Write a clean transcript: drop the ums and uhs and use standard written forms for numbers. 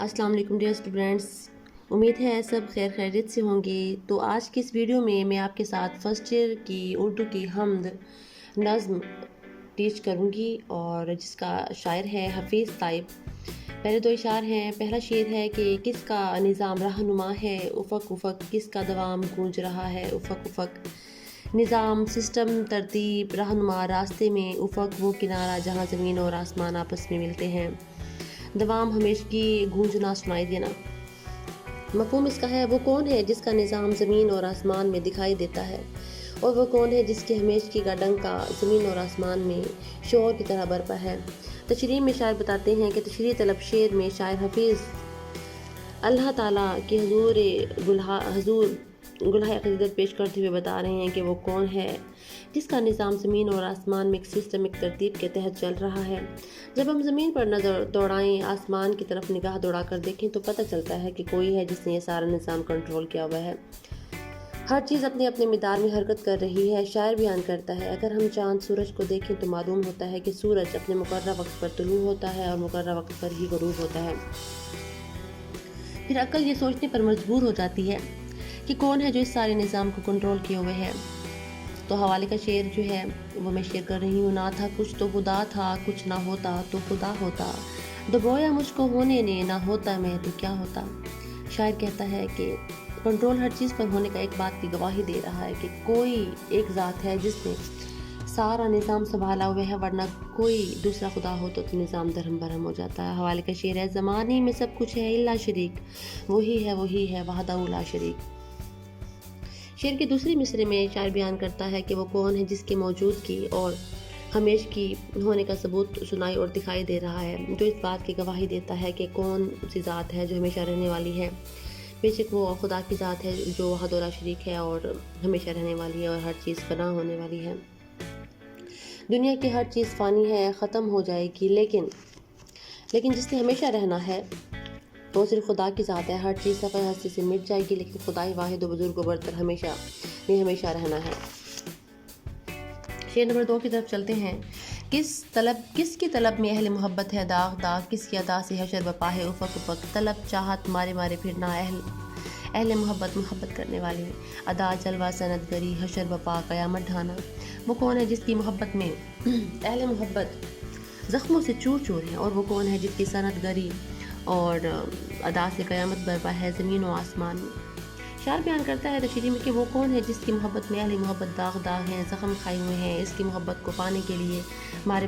السلام علیکم dear students, امید ہے سب خیر خیریت سے ہوں گے۔ تو آج کی اس ویڈیو میں آپ کے ساتھ فرسٹ ایئر کی اردو کی حمد نظم ٹیچ کروں گی، اور جس کا شاعر ہے حفیظ طیب۔ پہلے دو اشعار ہیں۔ پہلا شعر ہے کہ کس کا نظام رہنما ہے، افق افق کس کا دوام گونج رہا ہے، افق افق نظام سسٹم ترتیب رہنما راستے میں، افق وہ کنارہ جہاں زمین اور آسمان آپس میں ملتے ہیں، دوام ہمیشگی گونجنا سنائی دینا۔ مفہوم اس کا ہے وہ کون ہے جس کا نظام زمین اور آسمان میں دکھائی دیتا ہے، اور وہ کون ہے جس کی ہمیشگی کا ڈنکا زمین اور آسمان میں شور کی طرح برپا ہے۔ تشریح میں شاعر بتاتے ہیں کہ تشریح طلب شعر میں شاعر حفیظ اللہ تعالیٰ کے حضور گلہائے عقیدت پیش کرتے ہوئے بتا رہے ہیں کہ وہ کون ہے جس کا نظام زمین اور آسمان میں ایک سسٹم، ایک ترتیب کے تحت چل رہا ہے۔ جب ہم زمین پر نظر دوڑائیں، آسمان کی طرف نگاہ دوڑا کر دیکھیں تو پتہ چلتا ہے کہ کوئی ہے جس نے یہ سارا نظام کنٹرول کیا ہوا ہے۔ ہر چیز اپنے اپنے مقدار میں حرکت کر رہی ہے۔ شاعر بیان کرتا ہے، اگر ہم چاند سورج کو دیکھیں تو معلوم ہوتا ہے کہ سورج اپنے مقررہ وقت پر طلوع ہوتا ہے اور مقررہ وقت پر ہی غروب ہوتا ہے۔ پھر عقل یہ سوچنے پر مجبور ہو جاتی ہے کہ کون ہے جو اس سارے نظام کو کنٹرول کیے ہوئے ہے۔ تو حوالے کا شعر جو ہے وہ میں شیئر کر رہی ہوں۔ نہ تھا کچھ تو خدا تھا، کچھ نہ ہوتا تو خدا ہوتا، دبویا مجھ کو ہونے نے، نہ ہوتا میں تو کیا ہوتا۔ شاعر کہتا ہے کہ کنٹرول ہر چیز پر ہونے کا ایک بات کی گواہی دے رہا ہے کہ کوئی ایک ذات ہے جس نے سارا نظام سنبھالا ہوا ہے، ورنہ کوئی دوسرا خدا ہو تو نظام درہم برہم ہو جاتا ہے۔ حوالے کا شعر ہے، زمانے میں سب کچھ ہے الا شریک، وہی ہے وحدہ لا شریک۔ شعر کے دوسری مصرے میں شاعر بیان کرتا ہے کہ وہ کون ہے جس کے موجود کی اور ہمیشگی ہونے کا ثبوت سنائی اور دکھائی دے رہا ہے، جو اس بات کی گواہی دیتا ہے کہ کون سی ذات ہے جو ہمیشہ رہنے والی ہے۔ بے شک وہ خدا کی ذات ہے جو وحدہ لا شریک ہے اور ہمیشہ رہنے والی ہے اور ہر چیز فنا ہونے والی ہے۔ دنیا کی ہر چیز فانی ہے، ختم ہو جائے گی، لیکن جس نے ہمیشہ رہنا ہے وہ صرف خدا کی ذات ہے۔ ہر چیز صفحہ ہستی سے مٹ جائے گی، لیکن خدائی واحد و بزرگ و برتر ہمیشہ رہنا ہے۔ شعر نمبر 2 کی طرف چلتے ہیں۔ کس کی طلب میں اہل محبت ہے داغ داغ، کس کی ادا سے حشر بپا ہے افق افق، طلب چاہت مارے مارے پھرنا، اہل محبت کرنے والی، ادا جلوہ سند گری، حشر بپا قیامت ڈھانا۔ وہ کون ہے جس کی محبت میں اہل محبت زخموں سے چور چور ہیں، اور وہ کون ہے جس کی سند گری اور ادا سے قیامت برپا ہے زمین و آسمان میں۔ شاعر بیان کرتا ہے تشریح میں کہ وہ کون ہے جس کی محبت میں اہل محبت داغ داغ ہیں، زخم کھائے ہوئے ہیں، اس کی محبت کو پانے کے لیے مارے مارے